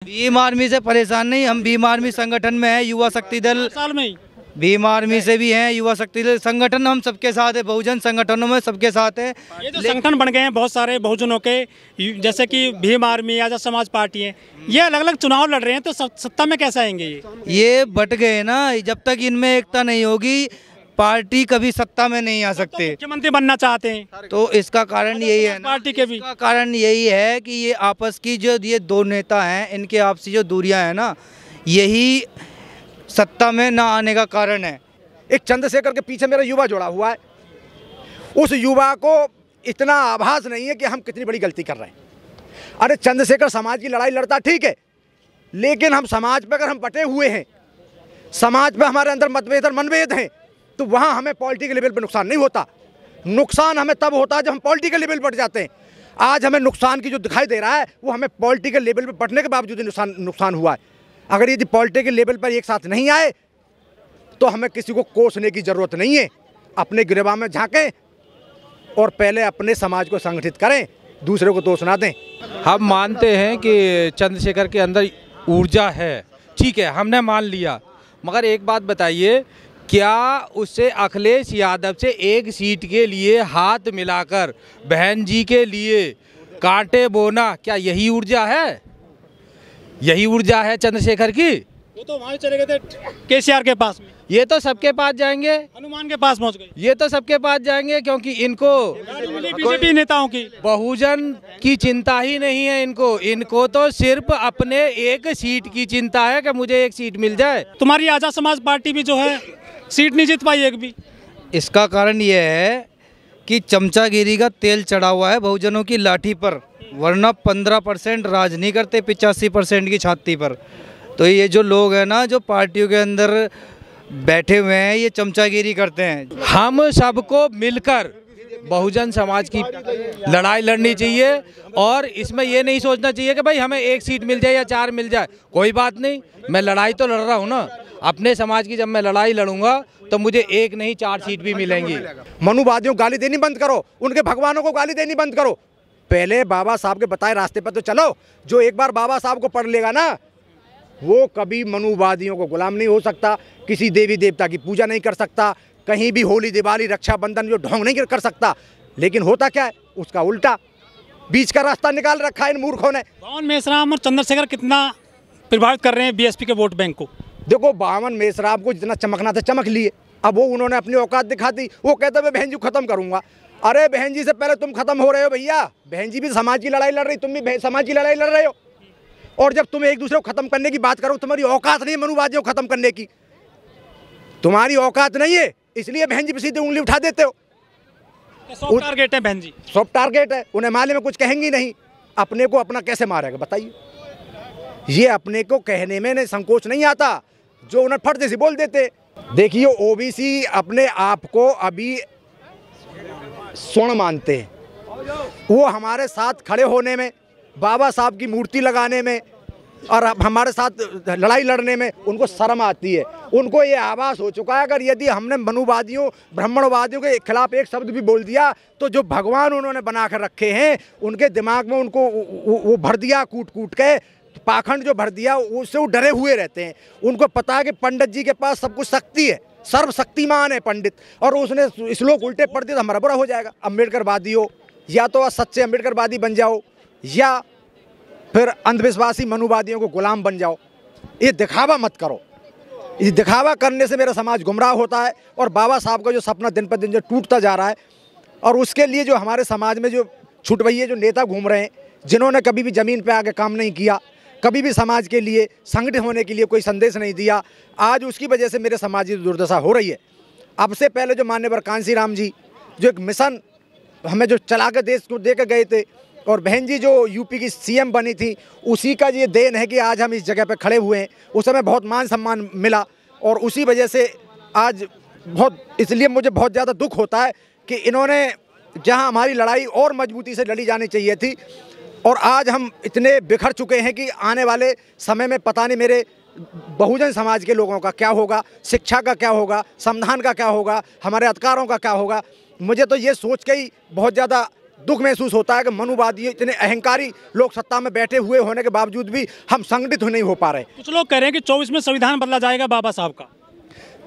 Bhim army से परेशान नहीं, हम भीम आर्मी संगठन में है, युवा शक्ति दल साल में ही भीम आर्मी से भी हैं, युवा शक्ति दल संगठन हम सबके साथ है, बहुजन संगठनों में सबके साथ है। ये जो संगठन बन गए हैं बहुत सारे बहुजनों के, जैसे कि भीम आर्मी, आजाद समाज पार्टी है, ये अलग अलग चुनाव लड़ रहे हैं, तो सत्ता में कैसे आएंगे ये बट गए ना, जब तक इनमें एकता नहीं होगी पार्टी कभी सत्ता में नहीं आ सकते। मुख्यमंत्री बनना चाहते हैं तो इसका कारण यही है ना, पार्टी के भी इसका कारण यही है कि ये आपस की जो ये दो नेता हैं, इनके आपसी जो दूरियां हैं ना, यही सत्ता में ना आने का कारण है। एक चंद्रशेखर के पीछे मेरा युवा जुड़ा हुआ है, उस युवा को इतना आभास नहीं है कि हम कितनी बड़ी गलती कर रहे हैं। अरे चंद्रशेखर समाज की लड़ाई लड़ता ठीक है, लेकिन हम समाज पे अगर हम बटे हुए हैं, समाज पे हमारे अंदर मतभेद और मनभेद हैं, तो वहाँ हमें पॉलिटिकल लेवल पर नुकसान नहीं होता। नुकसान हमें तब होता है जब हम पॉलिटिकल लेवल पर जाते हैं। आज हमें नुकसान की जो दिखाई दे रहा है वो हमें पॉलिटिकल लेवल पर बढ़ने के बावजूद नुकसान हुआ है। अगर यदि पॉलिटिकल लेवल पर एक साथ नहीं आए तो हमें किसी को कोसने की ज़रूरत नहीं है। अपने गिरबा में झांकें और पहले अपने समाज को संगठित करें, दूसरे को दोष ना दें। हम मानते हैं कि चंद्रशेखर के अंदर ऊर्जा है, ठीक है, हमने मान लिया, मगर एक बात बताइए, क्या उससे अखिलेश यादव से एक सीट के लिए हाथ मिलाकर बहन जी के लिए कांटे बोना, क्या यही ऊर्जा है? यही ऊर्जा है चंद्रशेखर की? वो तो वहाँ चले गए थे केसीआर के पास में, ये तो सबके पास जाएंगे, हनुमान के पास पहुँच गए, ये तो सबके पास जाएंगे, क्योंकि इनको बीजेपी नेताओं की बहुजन की चिंता ही नहीं है। इनको तो सिर्फ अपने एक सीट की चिंता है कि मुझे एक सीट मिल जाए। तुम्हारी आजाद समाज पार्टी भी जो है सीट नहीं जीत पाई एक भी। इसका कारण ये है कि चमचागिरी का तेल चढ़ा हुआ है बहुजनों की लाठी पर, वरना 15% राज नहीं करते 85% की छाती पर। तो ये जो लोग हैं ना, जो पार्टियों के अंदर बैठे हुए हैं, ये चमचागिरी करते हैं। हम सबको मिलकर बहुजन समाज की लड़ाई लड़नी चाहिए, और इसमें ये नहीं सोचना चाहिए कि भाई हमें एक सीट मिल जाए या 4 मिल जाए। कोई बात नहीं, मैं लड़ाई तो लड़ रहा हूँ ना अपने समाज की। जब मैं लड़ाई लड़ूंगा तो मुझे एक नहीं 4 सीट भी मिलेंगी। मनुवादियों को गाली देनी बंद करो, उनके भगवानों को गाली देनी बंद करो। पहले बाबा साहब के बताए रास्ते पर तो चलो। जो एक बार बाबा साहब को पढ़ लेगा ना, वो कभी मनुवादियों को गुलाम नहीं हो सकता, किसी देवी देवता की पूजा नहीं कर सकता, कहीं भी होली दिवाली रक्षाबंधन जो ढोंग नहीं कर सकता। लेकिन होता क्या है, उसका उल्टा बीच का रास्ता निकाल रखा है इन मूर्खों ने। बावन मेश्राम और चंद्रशेखर कितना प्रभावित कर रहे हैं बीएसपी के वोट बैंक को? देखो, बावन मेश्राम को जितना चमकना था चमक लिए, अब वो उन्होंने अपनी औकात दिखा दी। वो कहते मैं बहन जी खत्म करूंगा। अरे बहन जी से पहले तुम खत्म हो रहे हो भैया। बहन जी भी समाज की लड़ाई लड़ रही, तुम भी समाज की लड़ाई लड़ रहे हो। और जब तुम एक दूसरे को खत्म करने की बात करो, तुम्हारी औकात नहीं है मनुवादियों को खत्म करने की, तुम्हारी औकात नहीं है, इसलिए बहन जी पे सीधे उंगली उठा देते हो। सॉफ्ट टारगेट है बहन जी, सॉफ्ट टारगेट है, उन्हें माले में कुछ कहेंगी नहीं। अपने को अपना कैसे मारेगा बताइए? ये अपने को कहने में संकोच नहीं आता, जो उन्हें फट से बोल देते। देखिए, ओबीसी अपने आप को अभी स्वर्ण मानते हैं। वो हमारे साथ खड़े होने में, बाबा साहब की मूर्ति लगाने में और हमारे साथ लड़ाई लड़ने में उनको शर्म आती है। उनको ये आभास हो चुका है, अगर यदि हमने मनुवादियों ब्राह्मणवादियों के खिलाफ एक शब्द भी बोल दिया तो जो भगवान उन्होंने बना कर रखे हैं उनके दिमाग में उनको वो भर दिया, कूट कूट के पाखंड जो भर दिया, उससे वो डरे हुए रहते हैं। उनको पता है कि पंडित जी के पास सब कुछ शक्ति है, सर्वशक्तिमान है पंडित, और उसने श्लोक उल्टे पढ़ दिए तो हमारा बुरा हो जाएगा। अम्बेडकरवादी हो, या तो सच्चे अम्बेडकरवादी बन जाओ, या फिर अंधविश्वासी मनुवादियों को गुलाम बन जाओ। ये दिखावा मत करो। ये दिखावा करने से मेरा समाज गुमराह होता है, और बाबा साहब का जो सपना दिन पर दिन जो टूटता जा रहा है, और उसके लिए जो हमारे समाज में जो छुटभइये जो नेता घूम रहे हैं, जिन्होंने कभी भी ज़मीन पे आके काम नहीं किया, कभी भी समाज के लिए संगठित होने के लिए कोई संदेश नहीं दिया, आज उसकी वजह से मेरे समाज की दुर्दशा हो रही है। अब से पहले जो माननीय कांसी राम जी जो एक मिशन हमें जो चला के देश को दे के गए थे, और बहन जी जो यूपी की सीएम बनी थी, उसी का ये देन है कि आज हम इस जगह पे खड़े हुए हैं। उस समय बहुत मान सम्मान मिला, और उसी वजह से आज इसलिए मुझे बहुत ज़्यादा दुख होता है कि इन्होंने, जहां हमारी लड़ाई और मजबूती से लड़ी जानी चाहिए थी, और आज हम इतने बिखर चुके हैं कि आने वाले समय में पता नहीं मेरे बहुजन समाज के लोगों का क्या होगा, शिक्षा का क्या होगा, संविधान का क्या होगा, हमारे अधिकारों का क्या होगा। मुझे तो ये सोच के ही बहुत ज़्यादा दुख महसूस होता है कि मनुवादी इतने अहंकारी लोग सत्ता में बैठे हुए होने के बावजूद भी हम संगठित नहीं हो पा रहे। कुछ लोग कह रहे हैं कि 24 में संविधान बदला जाएगा बाबा साहब का।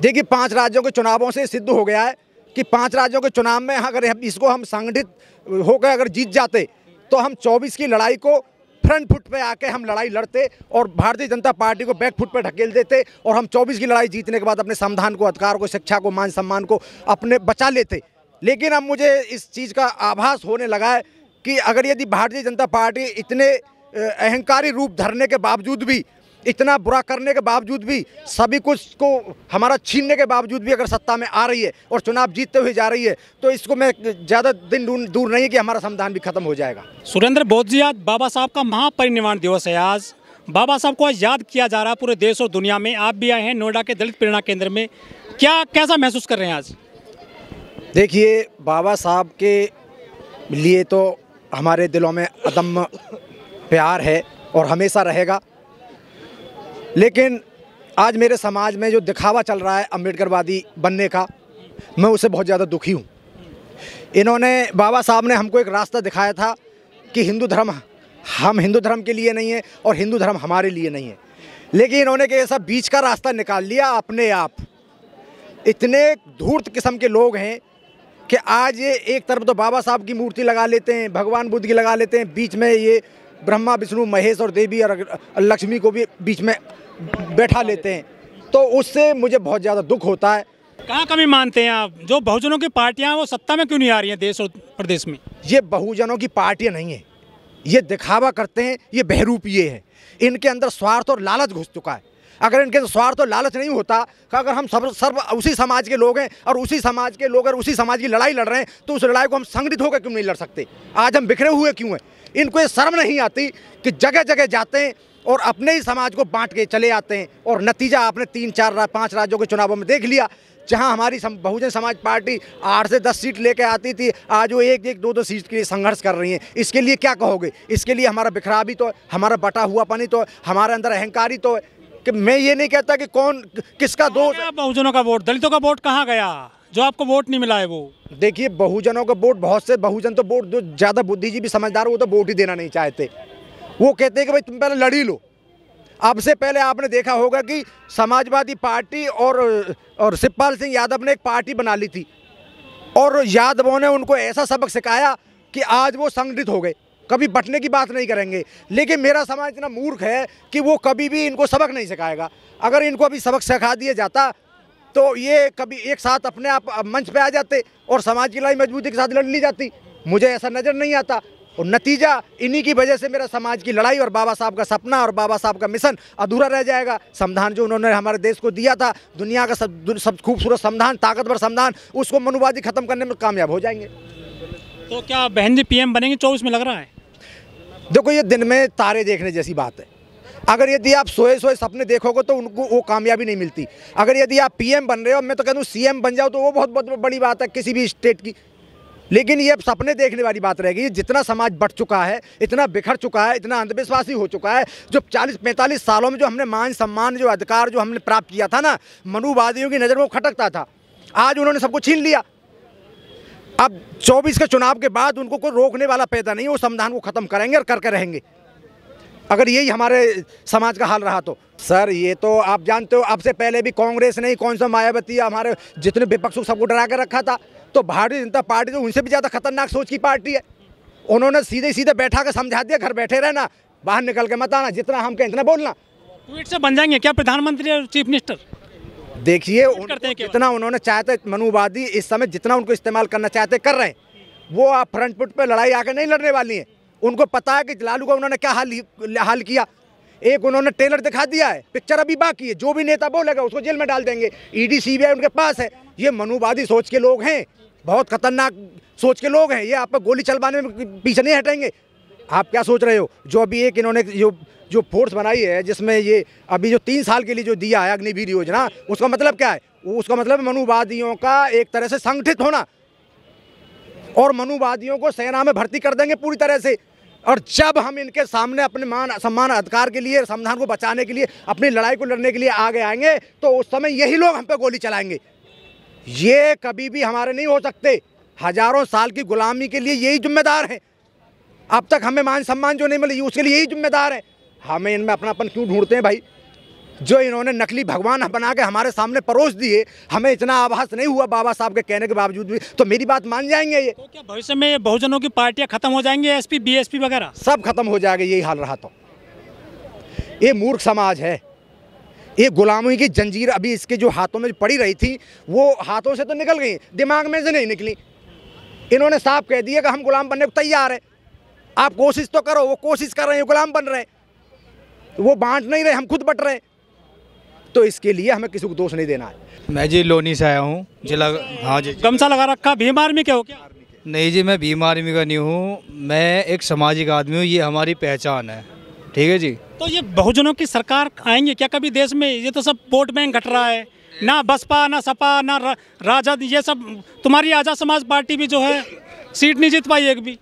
देखिए 5 राज्यों के चुनावों से सिद्ध हो गया है कि 5 राज्यों के चुनाव में अगर इसको हम संगठित होकर अगर जीत जाते तो हम 24 की लड़ाई को फ्रंट फुट पे आके हम लड़ाई लड़ते और भारतीय जनता पार्टी को बैक फुट पे ढकेल देते और हम 24 की लड़ाई जीतने के बाद अपने संविधान को, अधिकार को, शिक्षा को, मान सम्मान को अपने बचा लेते। लेकिन अब मुझे इस चीज़ का आभास होने लगा है कि अगर यदि भारतीय जनता पार्टी इतने अहंकारी रूप धरने के बावजूद भी, इतना बुरा करने के बावजूद भी, सभी कुछ को हमारा छीनने के बावजूद भी अगर सत्ता में आ रही है और चुनाव जीतते हुए जा रही है तो इसको मैं ज़्यादा दिन दूर नहीं है कि हमारा संविधान भी खत्म हो जाएगा। सुरेंद्र बोध जी, आज बाबा साहब का महापरिनिर्वाण दिवस है। आज बाबा साहब को आज याद किया जा रहा है पूरे देश और दुनिया में। आप भी आए हैं नोएडा के दलित प्रेरणा केंद्र में, कैसा महसूस कर रहे हैं आज? देखिए, बाबा साहब के लिए तो हमारे दिलों में अदम्य प्यार है और हमेशा रहेगा। लेकिन आज मेरे समाज में जो दिखावा चल रहा है अम्बेडकरवादी बनने का, मैं उससे बहुत ज़्यादा दुखी हूँ। बाबा साहब ने हमको एक रास्ता दिखाया था कि हम हिंदू धर्म के लिए नहीं है और हिंदू धर्म हमारे लिए नहीं है, लेकिन इन्होंने के ऐसा बीच का रास्ता निकाल लिया अपने आप। इतने धूर्त किस्म के लोग हैं कि आज ये एक तरफ तो बाबा साहब की मूर्ति लगा लेते हैं, भगवान बुद्ध की लगा लेते हैं, बीच में ये ब्रह्मा विष्णु महेश और देवी और लक्ष्मी को भी बीच में बैठा लेते हैं। तो उससे मुझे बहुत ज़्यादा दुख होता है। कहाँ कमी मानते हैं आप? जो बहुजनों की पार्टियां वो सत्ता में क्यों नहीं आ रही हैं देश और प्रदेश में? ये बहुजनों की पार्टियां नहीं है, ये दिखावा करते हैं, ये बहरूपिये हैं। इनके अंदर स्वार्थ और लालच घुस चुका है। अगर इनके स्वार्थ और लालच नहीं होता कि अगर हम सब उसी समाज के लोग हैं और उसी समाज के लोग अगर उसी समाज की लड़ाई लड़ रहे हैं तो उस लड़ाई को हम संगठित होकर क्यों नहीं लड़ सकते? आज हम बिखरे हुए क्यों हैं? इनको ये शर्म नहीं आती कि जगह जगह जाते हैं और अपने ही समाज को बांट के चले आते हैं। और नतीजा आपने 3, 4, 5 राज्यों के चुनावों में देख लिया। जहां हमारी बहुजन समाज पार्टी 8 से 10 सीट लेके आती थी, आज वो 1, 2 सीट के लिए संघर्ष कर रही हैं। इसके लिए क्या कहोगे? इसके लिए हमारा बिखरा भी तो है, हमारा बटा हुआ पानी तो है, हमारे अंदर अहंकारी तो है। कि मैं ये नहीं कहता कि कौन किसका दोष है। बहुजनों का वोट, दलितों का वोट कहाँ गया जो आपको वोट नहीं मिला है? वो देखिए, बहुजनों का वोट, बहुत से बहुजन तो वोट, जो ज़्यादा बुद्धिजीवी समझदार वो तो वोट ही देना नहीं चाहते। वो कहते हैं कि भाई तुम पहले लड़ ही लो। अब से पहले आपने देखा होगा कि समाजवादी पार्टी और शिवपाल सिंह यादव ने एक पार्टी बना ली थी और यादवों ने उनको ऐसा सबक सिखाया कि आज वो संगठित हो गए। कभी बंटने की बात नहीं करेंगे, लेकिन मेरा समाज इतना मूर्ख है कि वो कभी भी इनको सबक नहीं सिखाएगा। अगर इनको अभी सबक सिखा दिया जाता तो ये कभी एक साथ अपने आप मंच पे आ जाते और समाज की लड़ाई मजबूती के साथ लड़ ली जाती। मुझे ऐसा नज़र नहीं आता और नतीजा इन्हीं की वजह से मेरा समाज की लड़ाई और बाबा साहब का सपना और बाबा साहब का मिशन अधूरा रह जाएगा। संविधान जो उन्होंने हमारे देश को दिया था, दुनिया का सब खूबसूरत संविधान, ताकतवर संविधान, उसको मनुवादी खत्म करने में कामयाब हो जाएंगे। तो क्या बहन जी पीएम बनेंगे 24 में, लग रहा है? देखो, ये दिन में तारे देखने जैसी बात है। अगर यदि आप सोए सपने देखोगे तो उनको वो कामयाबी नहीं मिलती। अगर यदि आप पीएम बन रहे हो, मैं तो कहता हूँ सीएम बन जाओ, तो वो बहुत बड़ी बात है किसी भी स्टेट की। लेकिन ये सपने देखने वाली बात रहेगी। जितना समाज बढ़ चुका है, इतना बिखर चुका है, इतना अंधविश्वासी हो चुका है। जो 40-45 सालों में जो हमने मान सम्मान, जो अधिकार जो हमने प्राप्त किया था ना, मनुवादियों की नज़र में वो खटकता था। आज उन्होंने सबको छीन लिया। अब 24 के चुनाव के बाद उनको कोई रोकने वाला पैदा नहीं है। वो संविधान को ख़त्म करेंगे और करके रहेंगे, अगर यही हमारे समाज का हाल रहा तो। सर, ये तो आप जानते हो, अब से पहले भी कांग्रेस ने कौन सा मायावती, हमारे जितने विपक्ष सबको डरा के रखा था। तो भारतीय जनता पार्टी तो उनसे भी ज़्यादा खतरनाक सोच की पार्टी है। उन्होंने सीधे सीधे बैठा कर समझा दिया, घर बैठे रहना, बाहर निकल के मत आना, जितना हम कहें इतना बोलना। ट्वीट से बन जाएंगे क्या प्रधानमंत्री और चीफ मिनिस्टर? देखिए, जितना उन्होंने चाहते मनुवादी इस समय जितना उनको इस्तेमाल करना चाहते कर रहे हैं। वो आप फ्रंट फुट पर लड़ाई आकर नहीं लड़ने वाली है। उनको पता है कि लालू का उन्होंने क्या हाल किया। एक उन्होंने ट्रेलर दिखा दिया है, पिक्चर अभी बाकी है। जो भी नेता बोलेगा उसको जेल में डाल देंगे। ईडी सीबीआई उनके पास है। ये मनुवादी सोच के लोग हैं, बहुत खतरनाक सोच के लोग हैं। ये आप पर गोली चलवाने में पीछे नहीं हटेंगे। आप क्या सोच रहे हो? जो अभी एक इन्होंने जो फोर्स बनाई है, जिसमें ये अभी जो 3 साल के लिए जो दिया है अग्निवीर योजना, उसका मतलब क्या है? उसका मतलब मनुवादियों का एक तरह से संगठित होना और मनुवादियों को सेना में भर्ती कर देंगे पूरी तरह से। और जब हम इनके सामने अपने मान सम्मान अधिकार के लिए, संविधान को बचाने के लिए, अपनी लड़ाई को लड़ने के लिए आगे आएंगे तो उस समय यही लोग हम पे गोली चलाएंगे। ये कभी भी हमारे नहीं हो सकते। हजारों साल की गुलामी के लिए यही जिम्मेदार है। अब तक हमें मान सम्मान जो नहीं मिली उसके लिए यही जिम्मेदार है। हमें इनमें अपनापन क्यों ढूंढते हैं भाई? जो इन्होंने नकली भगवान बना के हमारे सामने परोस दिए, हमें इतना आभास नहीं हुआ बाबा साहब के कहने के बावजूद भी, तो मेरी बात मान जाएंगे ये? तो क्या भविष्य में ये बहुजनों की पार्टियां खत्म हो जाएंगी, एसपी बीएसपी वगैरह सब खत्म हो जाएगा यही हाल रहा तो? ये मूर्ख समाज है, ये गुलामी की जंजीर अभी इसके जो हाथों में पड़ी रही थी वो हाथों से तो निकल गई, दिमाग में से नहीं निकली। इन्होंने साफ कह दिया कि हम गुलाम बनने को तैयार है, आप कोशिश तो करो। वो कोशिश कर रहे हैं, गुलाम बन रहे, वो बांट नहीं रहे, हम खुद बट रहे। तो इसके लिए हमें किसी को दोष नहीं देना है। मैं जी लोनी से आया हूँ जिला। हाँ जी। गमछा लगा रखा, भीम आर्मी के हो क्या? नहीं जी, मैं भीम आर्मी का नहीं हूँ, मैं एक सामाजिक आदमी हूँ, ये हमारी पहचान है। ठीक है जी। तो ये बहुजनों की सरकार आएंगे क्या कभी देश में? ये तो सब वोट बैंक घट रहा है, ना बसपा ना सपा ना राजद, ये सब। तुम्हारी आज़ाद समाज पार्टी भी जो है सीट नहीं जीत पाई एक भी।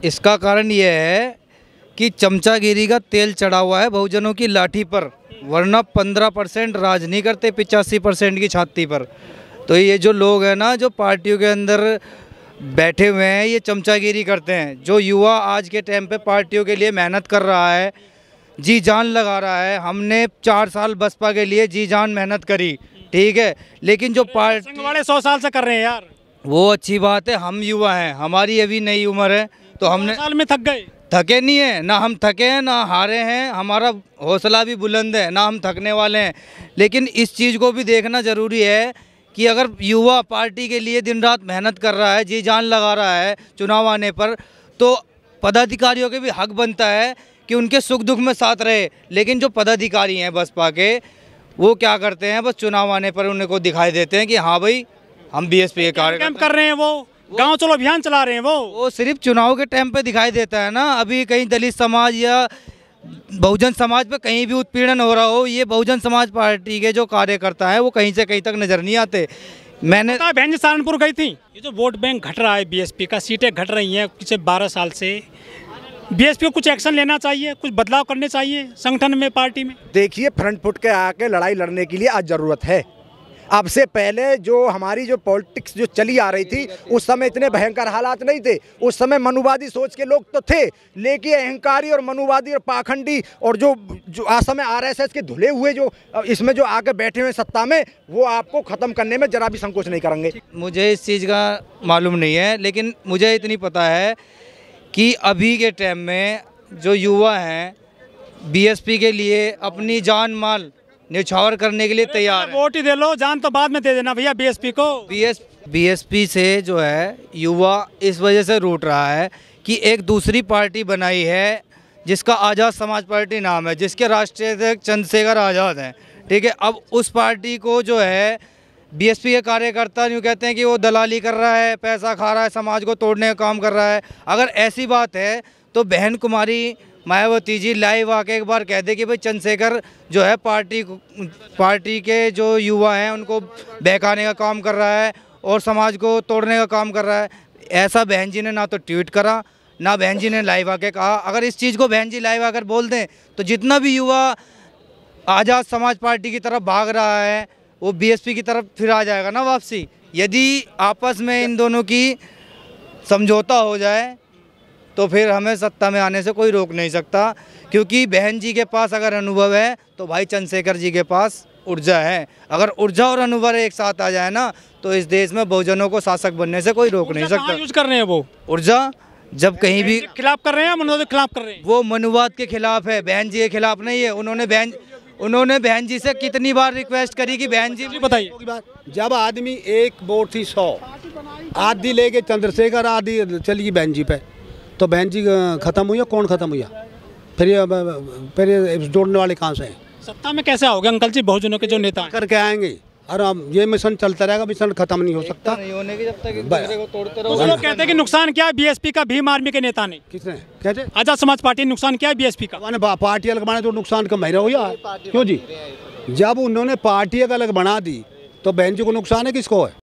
इसका कारण ये है कि चमचागिरी का तेल चढ़ा हुआ है बहुजनों की लाठी पर, वरना 15% राज नहीं करते 85% की छाती पर। तो ये जो लोग हैं ना, जो पार्टियों के अंदर बैठे हुए हैं, ये चमचागिरी करते हैं। जो युवा आज के टाइम पे पार्टियों के लिए मेहनत कर रहा है, जी जान लगा रहा है, हमने 4 साल बसपा के लिए जी जान मेहनत करी, ठीक है, लेकिन जो पार्टी संघ वाले 100 साल से कर रहे हैं यार। वो अच्छी बात है, हम युवा हैं, हमारी अभी नई उम्र है, तो हमने साल में थक गए। थके नहीं है ना, हम थके हैं ना हारे हैं, हमारा हौसला भी बुलंद है, ना हम थकने वाले हैं। लेकिन इस चीज़ को भी देखना ज़रूरी है कि अगर युवा पार्टी के लिए दिन रात मेहनत कर रहा है, जी जान लगा रहा है चुनाव आने पर, तो पदाधिकारियों के भी हक बनता है कि उनके सुख दुख में साथ रहे। लेकिन जो पदाधिकारी हैं बसपा के, वो क्या करते हैं, बस चुनाव आने पर उन्हें को दिखाई देते हैं कि हाँ भाई हम बीएसपी के कैंप कर रहे हैं, वो गांव चलो अभियान चला रहे हैं। वो सिर्फ चुनाव के टाइम पे दिखाई देता है ना। अभी कहीं दलित समाज या बहुजन समाज पे कहीं भी उत्पीड़न हो रहा हो, ये बहुजन समाज पार्टी के जो कार्यकर्ता हैं वो कहीं से कहीं तक नजर नहीं आते। मैंने बहन जी सहारनपुर गई थी। ये जो वोट बैंक घट रहा है बीएसपी का, सीटें घट रही हैं पिछले 12 साल से, बीएसपी को कुछ एक्शन लेना चाहिए, कुछ बदलाव करने चाहिए संगठन में, पार्टी में। देखिए, फ्रंट फुट के आके लड़ाई लड़ने के लिए आज ज़रूरत है। अब से पहले जो हमारी जो पॉलिटिक्स जो चली आ रही थी, उस समय इतने भयंकर हालात नहीं थे। उस समय मनुवादी सोच के लोग तो थे, लेकिन अहंकारी और मनुवादी और पाखंडी और जो आज समय आरएसएस के धुले हुए जो इसमें जो आके बैठे हुए सत्ता में, वो आपको ख़त्म करने में ज़रा भी संकोच नहीं करेंगे। मुझे इस चीज़ का मालूम नहीं है, लेकिन मुझे इतनी पता है कि अभी के टाइम में जो युवा हैं बीएसपी के लिए अपनी जान माल न्यौछावर करने के लिए तैयार है। वोट ही दे लो, जान तो बाद में दे देना भैया बीएसपी को। बीएसपी से जो है युवा इस वजह से रूठ रहा है कि एक दूसरी पार्टी बनाई है जिसका आज़ाद समाज पार्टी नाम है, जिसके राष्ट्रीय अध्यक्ष चंद्रशेखर आज़ाद हैं, ठीक है। अब उस पार्टी को जो है बीएसपी के कार्यकर्ता यूँ कहते हैं कि वो दलाली कर रहा है, पैसा खा रहा है, समाज को तोड़ने का काम कर रहा है। अगर ऐसी बात है तो बहन कुमारी मायावती जी लाइव आके एक बार कह दे कि भाई चंद्रशेखर जो है पार्टी के जो युवा हैं उनको बहकाने का काम कर रहा है और समाज को तोड़ने का काम कर रहा है। ऐसा बहन जी ने ना तो ट्वीट करा, ना बहन जी ने लाइव आके कहा। अगर इस चीज़ को बहन जी लाइव आकर बोल दें तो जितना भी युवा आज़ाद समाज पार्टी की तरफ भाग रहा है वो बीएसपी की तरफ फिर आ जाएगा ना वापसी। यदि आपस में इन दोनों की समझौता हो जाए तो फिर हमें सत्ता में आने से कोई रोक नहीं सकता, क्योंकि बहन जी के पास अगर अनुभव है तो भाई चंद्रशेखर जी के पास ऊर्जा है। अगर ऊर्जा और अनुभव एक साथ आ जाए ना तो इस देश में बहुजनों को शासक बनने से कोई रोक नहीं सकता। यूज कर रहे हैं वो ऊर्जा जब कहीं भी खिलाफ कर रहे हैं, मनुवाद के खिलाफ कर रहे हैं। वो मनुवाद के खिलाफ है, बहन जी के खिलाफ नहीं है। उन्होंने बहन जी से कितनी बार रिक्वेस्ट करी कि बहन जी बताइए। जब आदमी एक वोट थी 100, आधी लेके चंद्रशेखर, आधी चली बहन जी पे, तो बहन जी खत्म हुई, कौन खत्म हुआ? फिर ये जोड़ने वाले कहाँ से हैं? सत्ता में कैसे आओगे अंकल जी? बहुजनों के जो नेता हैं करके आएंगे और ये मिशन चलता रहेगा, मिशन खत्म नहीं हो सकता। नहीं होने की, जब तक एक दूसरे को तोड़ते कुछ लोग कहते हैं कि नुकसान क्या है बीएसपी का भीम आर्मी के नेता ने? किसने कहते? आजाद समाज पार्टी ने नुकसान क्या है बीएसपी का? पार्टी अलग बनाने तो नुकसान कम ही हुआ क्यों जी? जब उन्होंने पार्टी अलग बना दी तो बहन जी को नुकसान है, किसको है?